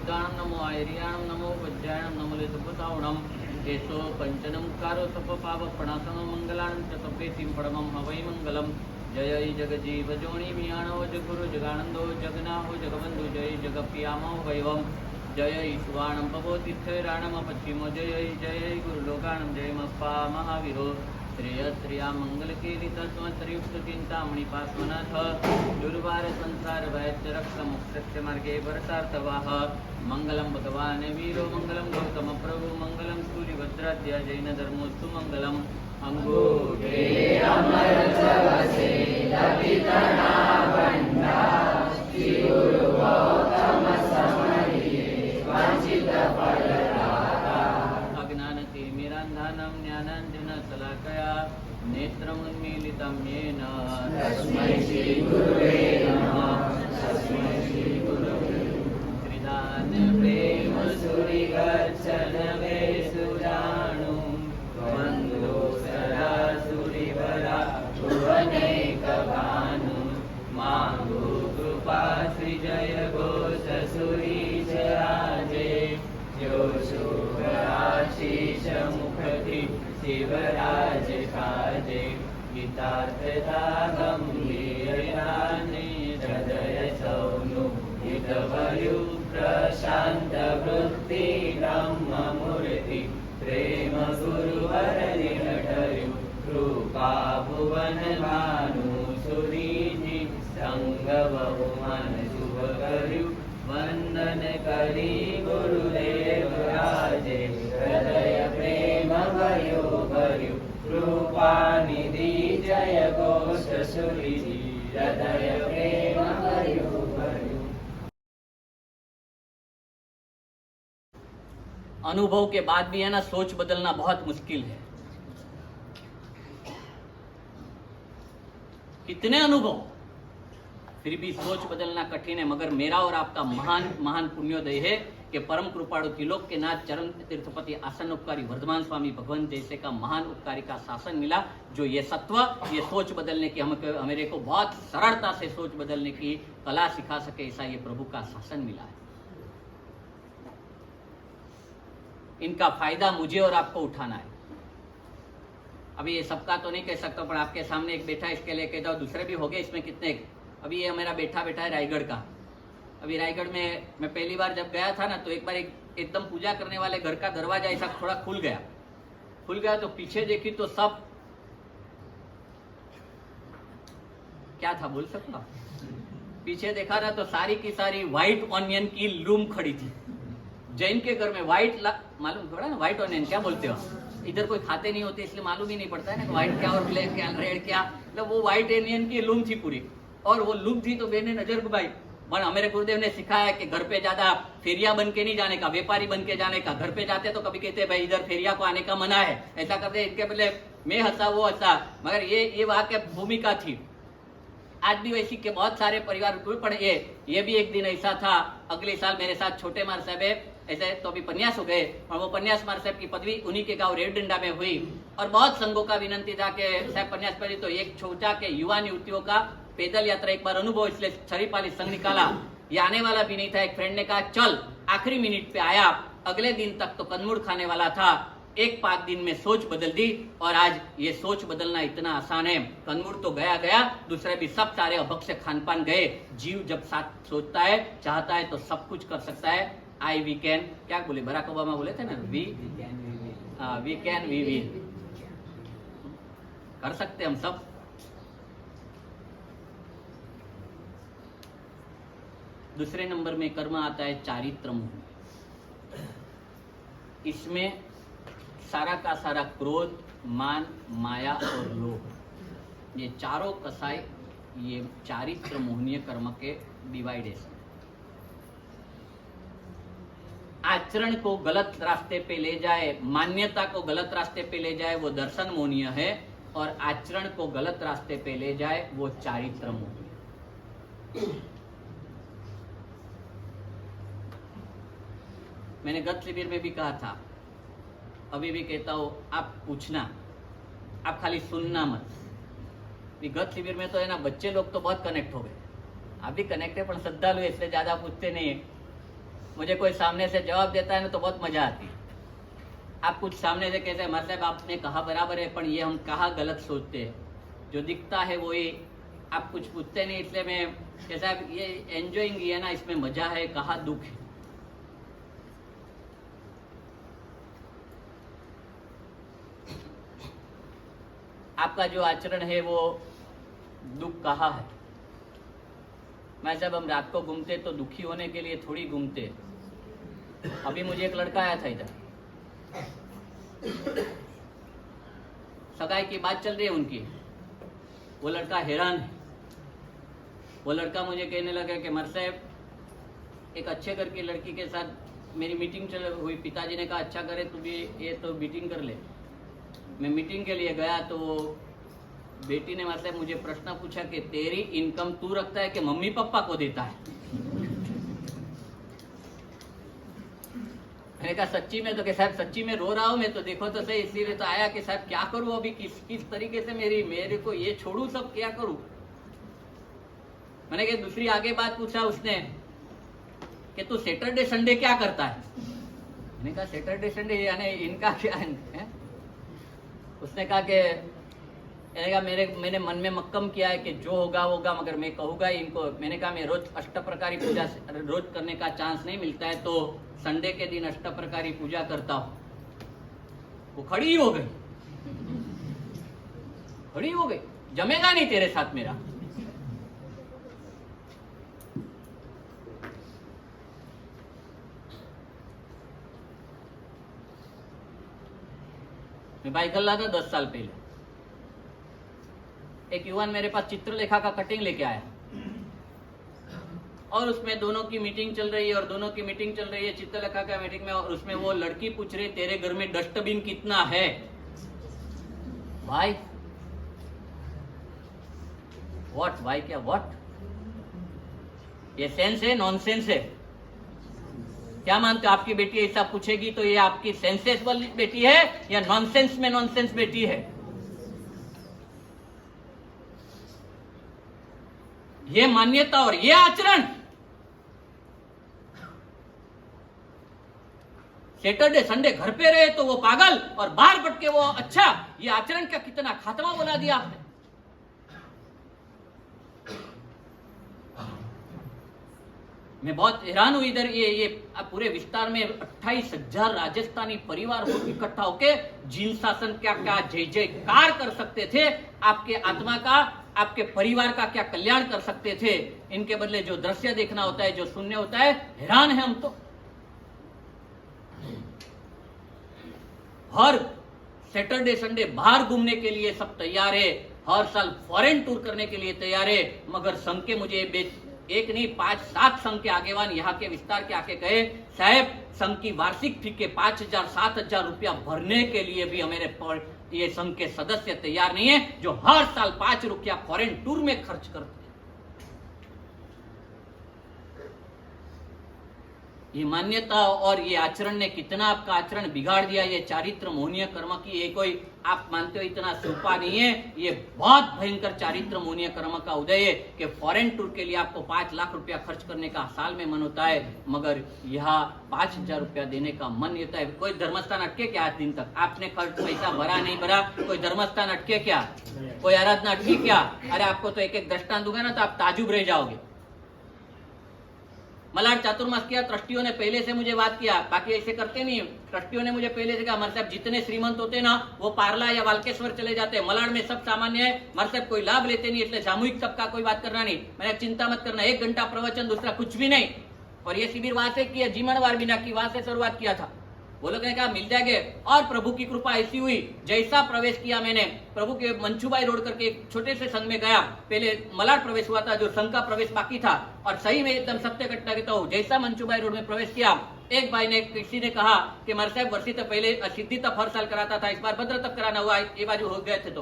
बुद्धाणं नमो आयर्याणं नमो वज्रायणं नमो लेतुपतावणं एषो पंचनमुखारो तपपावपणासनो मंगलानं च तपेतिं परमं हवै मंगलम् जय जगजीव जोनि मियाणो जगुरु जगानंदो जगनाहो जगबंधु जय जगप्रियामो वैवम जय ईश्वाणं पवोतिथैराणम पश्चिमो जय जय गुरुलोकाणं जय मप्पा महावीरो श्रेयश्रिया मंगलकीर्तितस्मत्रियुक्त चिंतामणि पार्श्वनाथ दुर्वार संसार वैद्य रक्त मोक्ष मार्गे वर्षार्थवाह मंगलम भगवान वीरो मंगलम गौतम प्रभु मंगलम सूर्यभद्राद्य जैन धर्मोस्तु मंगलम अंगूठे अमर जवसे लपितना बंधा श्री गुरु गौतम समरिये वांछित फलदाता अज्ञान तिमिरान्धनं ज्ञानाञ्जन शलाकया नेत्रमुन्मीलितं येन तस्मै श्री गुरुवे नमः तस्मै श्री गुरुवे श्रीदान प्रेम सुरि गच्छन वे सुजानु वन्दो सदा सुरिवरा भुवनैक भानु मांगो कृपा श्री जय घोष सुरीश राजे जो शोभराशीष मुखति शिवराज काजे गीतार्थता गंभीराने हृदय सौनु हितवयु प्रशांत वृत्ति ब्रह्म मूर्ति प्रेम गुरुवर निरठरु कृपा भुवन भानु सुरीजी संग बहुमान शुभ करु वंदन करी गुरुदेव राजे हृदय प्रेम भयो भरु कृपा निधि जय घोष सुरीजी हृदय प्रेम भयो भरु। अनुभव के बाद भी है ना, सोच बदलना बहुत मुश्किल है। कितने अनुभव फिर भी सोच बदलना कठिन है। मगर मेरा और आपका महान महान पुण्योदय है कि परम कृपाणु त्रिलोक के नाथ चरण तीर्थपति आसन उपकारी वर्धमान स्वामी भगवान जैसे का महान उपकारी का शासन मिला, जो ये सत्व, ये सोच बदलने की मेरे को बहुत सरलता से सोच बदलने की कला सिखा सके, ऐसा ये प्रभु का शासन मिला है। इनका फायदा मुझे और आपको उठाना है। अभी ये सबका तो नहीं कह सकता, पर आपके सामने एक बैठा, इसके लिए कह दो, दूसरे भी हो गए। इसमें कितने, अभी ये मेरा बैठा है रायगढ़ का। अभी रायगढ़ में मैं पहली बार जब गया था ना, तो एक बार एकदम पूजा करने वाले घर का दरवाजा ऐसा थोड़ा खुल गया तो पीछे देखी तो सब क्या था बोल सकता, पीछे देखा ना तो सारी की सारी व्हाइट ऑनियन की लूम खड़ी थी। जैन के घर में व्हाइट मालूम थोड़ा ना, व्हाइट ऑनियन क्या बोलते हो, इधर कोई खाते नहीं होते इसलिए मालूम ही नहीं पड़ता है ना व्हाइट क्या और ब्लैक क्या रेड क्या, मतलब वो व्हाइट ऑनियन की लूम थी पूरी। और वो लूम थी तो मैंने नजर घुमाई। पर हमारे गुरुदेव ने सिखाया कि घर पे ज्यादा फेरिया बन के नहीं जाने का, व्यापारी बन के जाने का। घर पे जाते तो कभी कहते भाई इधर फेरिया को आने का मना है, ऐसा करते। इनके पहले मैं हंसा वो हंसा, मगर ये वहां के भूमिका थी। आज भी वैसी के बहुत सारे परिवार पड़े। ये भी एक दिन ऐसा था। अगले साल मेरे साथ छोटे मार साहब ऐसे तो अभी पन्यास हो गए, और वो पन्यास मार साहब की पदवी उन्हीं के गांव रेवडंडा में हुई। और बहुत संघों का विनंती था कि साहब पन्यास पड़ी, तो एक छोटा के युवा युवतियों का पैदल यात्रा एक बार अनुभव, इसलिए छरीपाली संघ निकाला। ये आने वाला भी नहीं था। एक फ्रेंड ने कहा चल, आखिरी मिनट पे आया। अगले दिन तक तो कन्मुड़ खाने वाला था। 1-5 दिन में सोच बदल दी, और आज ये सोच बदलना इतना आसान है। कन्मुड़ तो गया, दूसरे भी सब सारे अभक्ष्य खानपान गए। जीव जब साथ सोचता है, चाहता है तो सब कुछ कर सकता है। आई वी कैन, क्या बोले बराक ओबामा बोले थे ना, वी कैन वी विल, कर सकते हम सब। दूसरे नंबर में कर्म आता है चारित्र मोह। इसमें सारा का सारा क्रोध, मान, माया और लोभ, ये चारों कसाई ये चारित्र मोहनीय कर्म के डिवाइडेशन। आचरण को गलत रास्ते पे ले जाए, मान्यता को गलत रास्ते पे ले जाए, वो दर्शन मोहनीय है। और आचरण को गलत रास्ते पे ले जाए, वो चारित्र मोहनीय। मैंने गत शिविर में भी कहा था, अभी भी कहता हूं, आप पूछना, आप खाली सुनना मत। गत शिविर में तो है ना, बच्चे लोग तो बहुत कनेक्ट हो गए। आप भी कनेक्ट है, पर श्रद्धालु इसलिए ज्यादा पूछते नहीं है। मुझे कोई सामने से जवाब देता है ना तो बहुत मजा आती है। आप कुछ सामने से कहते हैं मतलब आपने कहा बराबर है, पर ये हम कहा गलत सोचते हैं, जो दिखता है वो ही आप कुछ पूछते नहीं, इसलिए मैं कैसा ये एंजॉइंग है ना, इसमें मजा है, कहा दुख है। आपका जो आचरण है वो दुख कहा है। मैं जब हम रात को घूमते तो दुखी होने के लिए थोड़ी घूमते। अभी मुझे एक लड़का आया था इधर, सगाई की बात चल रही है उनकी, वो लड़का हैरान है। वो लड़का मुझे कहने लगा कि मर साहब एक अच्छे घर की लड़की के साथ मेरी मीटिंग चल हुई, पिताजी ने कहा अच्छा करे तू भी ये तो मीटिंग कर ले। मैं मीटिंग के लिए गया तो बेटी ने मतलब मुझे प्रश्न पूछा कि तेरी इनकम तू रखता है कि मम्मी पापा को देता है? मैंने कहा सच्ची में? तो कि साहब सच्ची में रो रहा हूँ मैं, तो देखो तो सही, इसीलिए तो आया कि साहब क्या करूँ अभी, किस तरीके से मेरे को ये छोड़ू सब, क्या करूँ। मैंने कहा दूसरी आगे बात पूछा उसने कि तू सैटरडे संडे क्या करता है? मैंने कहा सैटरडे संडे यानी इनका क्या है? उसने कहा कि मैंने मन में मक्कम किया है कि जो होगा होगा, मगर मैं कहूँगा इनको। मैंने कहा मैं रोज अष्टप्रकारी पूजा रोज करने का चांस नहीं मिलता है, तो संडे के दिन अष्टप्रकारी पूजा करता हूँ। वो खड़ी हो गई, खड़ी हो गई, जमेगा नहीं तेरे साथ मेरा। मैं बाइक गल्ला था 10 साल पहले, एक युवान मेरे पास चित्रलेखा का कटिंग लेके आया और उसमें दोनों की मीटिंग चल रही है और दोनों की मीटिंग चल रही है चित्रलेखा का मीटिंग में, और उसमें वो लड़की पूछ रही तेरे घर में डस्टबिन कितना है? भाई व्हाट, भाई क्या व्हाट? ये सेंस है नॉनसेंस है? क्या मानते हो आपकी बेटी ऐसा पूछेगी तो ये आपकी सेंसेबल बेटी है या नॉनसेंस में नॉनसेंस बेटी है? ये मान्यता और ये आचरण, सैटरडे संडे घर पे रहे तो वो पागल और बाहर भटके वो अच्छा, ये आचरण का कितना खात्मा बना दिया आपने। मैं बहुत हैरान हूं इधर ये पूरे विस्तार में 28,000 राजस्थानी परिवार इकट्ठा होके जीन शासन क्या क्या जय जयकार कर सकते थे, आपके आत्मा का, आपके परिवार का क्या कल्याण कर सकते थे। इनके बदले जो दृश्य देखना होता है, जो सुनने होता है, हैरान है हम तो। हर सैटरडे संडे बाहर घूमने के लिए सब तैयार है, हर साल फॉरेन टूर करने के लिए तैयार है, मगर संघ के मुझे एक नहीं 5-7 संघ के आगेवान यहाँ के विस्तार के आके कहे साहब संघ की वार्षिक फी के 5,000-7,000 रुपया भरने के लिए भी हमारे ये संघ के सदस्य तैयार नहीं है, जो हर साल 5 रुपया फॉरेन टूर में खर्च करते हैं। ये मान्यता और ये आचरण ने कितना आपका आचरण बिगाड़ दिया। ये चारित्र मोहनीय कर्म की ये कोई आप मानते हो इतना सोपा नहीं है, ये बहुत भयंकर चारित्र मोहनीय कर्म का उदय है कि फॉरेन टूर के लिए आपको 5 लाख रुपया खर्च करने का साल में मन होता है, मगर यहाँ 5,000 रुपया देने का मन होता है। कोई धर्मस्थान अटके क्या? आज दिन तक आपने खर्च पैसा भरा नहीं भरा, कोई धर्मस्थान अटके क्या? कोई आराधना अटकी क्या? अरे आपको तो एक दृष्टांत दूंगा ना तो आप ताजुब रह जाओगे। मलाड चातुर्मास किया, ट्रस्टियों ने पहले से मुझे बात किया, बाकी ऐसे करते नहीं। ट्रस्टियों ने मुझे पहले से कहा मर साहब जितने श्रीमंत होते ना वो पार्ला या वालकेश्वर चले जाते हैं, मलाड में सब सामान्य है, मर साहब कोई लाभ लेते नहीं, इसलिए सामूहिक सबका कोई बात करना नहीं। मैंने चिंता मत करना, 1 घंटा प्रवचन, दूसरा कुछ भी नहीं। और ये शिविर वहां से किया, जीमणवार बिना की वहां से शुरुआत किया था। वो लोग ने कहा मिल जाएंगे, और प्रभु की कृपा ऐसी हुई, जैसा प्रवेश किया मैंने प्रभु के मंचूबाई रोड करके एक छोटे से संघ में गया, पहले मलाड प्रवेश हुआ था, जो संघ का प्रवेश बाकी था, और सही में एकदम सत्य घटना कहता हूँ, जैसा मंचूबाई रोड में प्रवेश किया, एक भाई ने किसी ने कहा कि मर साहब वर्षी तक पहले सिद्धि तप हर साल कराता था, इस बार भद्र तप कराना हुआ, ये बाजू हो गए थे।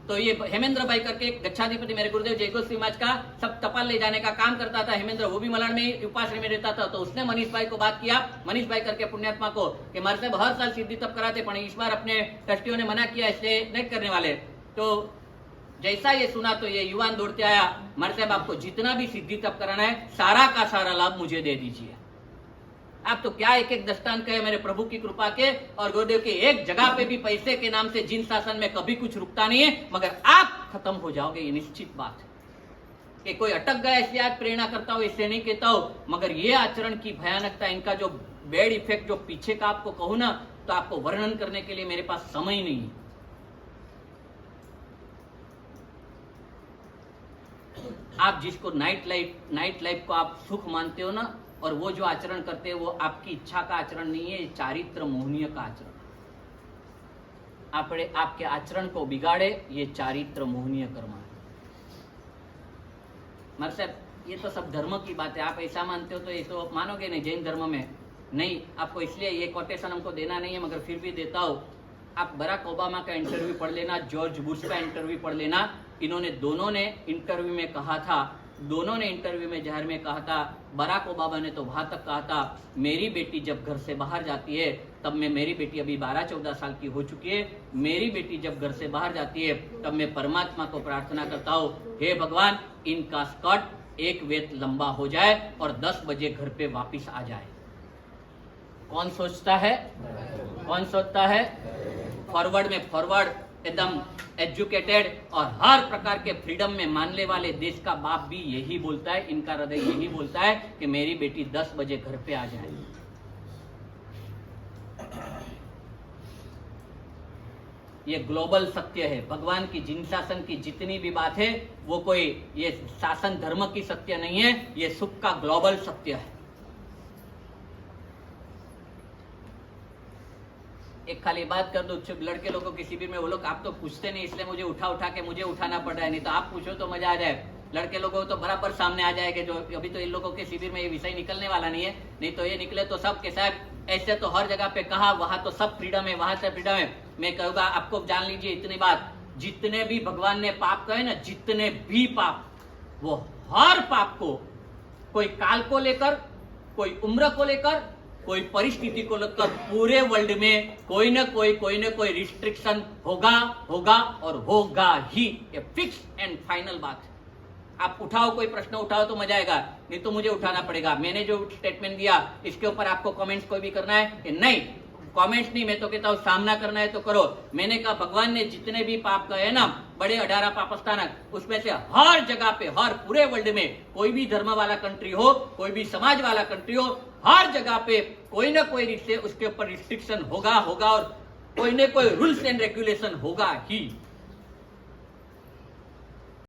तो ये हेमेंद्र भाई करके गच्छाधिपति मेरे गुरुदेव जयगोस्वी महाराज का सब टपाल ले जाने का काम करता था हेमेंद्र, वो भी मलाड में उपाश्रय में रहता था। तो उसने मनीष भाई को बात किया, मनीष भाई करके पुण्यात्मा को, कि मारे साहब हर साल सिद्धि तप कराते, पर इस बार अपने ट्रस्टियों ने मना किया, इसलिए नहीं करने वाले। तो जैसा ये सुना तो ये युवान दौड़ते आया, मारे साहब आपको जितना भी सिद्धि तप कराना है सारा का सारा लाभ मुझे दे दीजिए। आप तो क्या एक एक दृष्टांत कहे मेरे प्रभु की कृपा के और गुरुदेव के, एक जगह पे भी पैसे के नाम से जिन शासन में कभी कुछ रुकता नहीं है, मगर आप खत्म हो जाओगे, ये निश्चित बात है। कि कोई अटक गया इसलिए आज प्रेरणा करता हूं, इससे नहीं कहता हूं, मगर ये आचरण की भयानकता, इनका जो बैड इफेक्ट जो पीछे का आपको कहूं ना, तो आपको वर्णन करने के लिए मेरे पास समय नहीं है। आप जिसको नाइट लाइफ को आप सुख मानते हो ना, और वो जो आचरण करते हैं वो आपकी इच्छा का आचरण नहीं है, ये चारित्र मोहनीय का आचरण। आपके आचरण को बिगाड़े ये चारित्र मोहनीय कर्म है। मगर साहब ये तो सब धर्म की बात है, आप ऐसा मानते हो तो ये तो मानोगे नहीं। जैन धर्म में नहीं, आपको इसलिए ये कोटेशन हमको देना नहीं है, मगर फिर भी देता हूं। आप बराक ओबामा का इंटरव्यू पढ़ लेना, जॉर्ज बुश का इंटरव्यू पढ़ लेना। इन्होंने दोनों ने इंटरव्यू में कहा था, दोनों ने इंटरव्यू में जाहिर में कहा था, बराक ओबामा ने तो वहां तक कहा था, मेरी बेटी जब घर से बाहर जाती है, तब मैं, मेरी बेटी अभी 12-14 साल की हो चुकी है, मेरी बेटी जब घर से बाहर जाती है तब मैं परमात्मा को प्रार्थना करता हूँ, हे भगवान इनका स्कर्ट 1 वेत लंबा हो जाए और 10 बजे घर पे वापिस आ जाए। कौन सोचता है? कौन सोचता है? फॉरवर्ड में फॉरवर्ड, एकदम एजुकेटेड और हर प्रकार के फ्रीडम में मानने वाले देश का बाप भी यही बोलता है, इनका हृदय यही बोलता है कि मेरी बेटी 10 बजे घर पे आ जाए। ये ग्लोबल सत्य है। भगवान की जिन शासन की जितनी भी बात है वो कोई ये शासन धर्म की सत्य नहीं है, ये सुख का ग्लोबल सत्य है। एक खाली बात कर दो, लड़के लोगों के शिविर में वो लोग आप तो पूछते नहीं, इसलिए मुझे उठा के मुझे उठाना पड़ रहा है, नहीं तो आप पूछो तो मजा आ जाए। लड़के लोगों को तो बराबर सामने आ जाएगा, जो अभी तो इन लोगों के शिविर में ये विषय निकलने वाला नहीं है, नहीं तो ये निकले तो सब के साहब ऐसे तो हर जगह पे कहा, वहां तो सब फ्रीडम है, वहां से फ्रीडम है। मैं कहूंगा आपको जान लीजिए इतनी बात, जितने भी भगवान ने पाप कहे ना, जितने भी पाप, वो हर पाप को कोई काल को लेकर, कोई उम्र को लेकर, कोई परिस्थिति को लेकर पूरे वर्ल्ड में कोई ना कोई रिस्ट्रिक्शन होगा और होगा ही। ये फिक्स एंड फाइनल बात है। आप उठाओ, कोई प्रश्न उठाओ तो मजा आएगा, नहीं तो मुझे उठाना पड़ेगा। मैंने जो स्टेटमेंट दिया इसके ऊपर आपको कमेंट्स कोई भी करना है कि नहीं? कमेंट्स नहीं, मैं तो कहता हूँ सामना करना है तो करो। मैंने कहा भगवान ने जितने भी पाप कहे ना, बड़े 18 पापस्थानक, उसमें से हर जगह पे, हर पूरे वर्ल्ड में कोई भी धर्म वाला कंट्री हो, कोई भी समाज वाला कंट्री हो, हर जगह पे कोई ना कोई उसके ऊपर रिस्ट्रिक्शन होगा और कोई ना कोई रूल्स एंड रेगुलेशन होगा ही।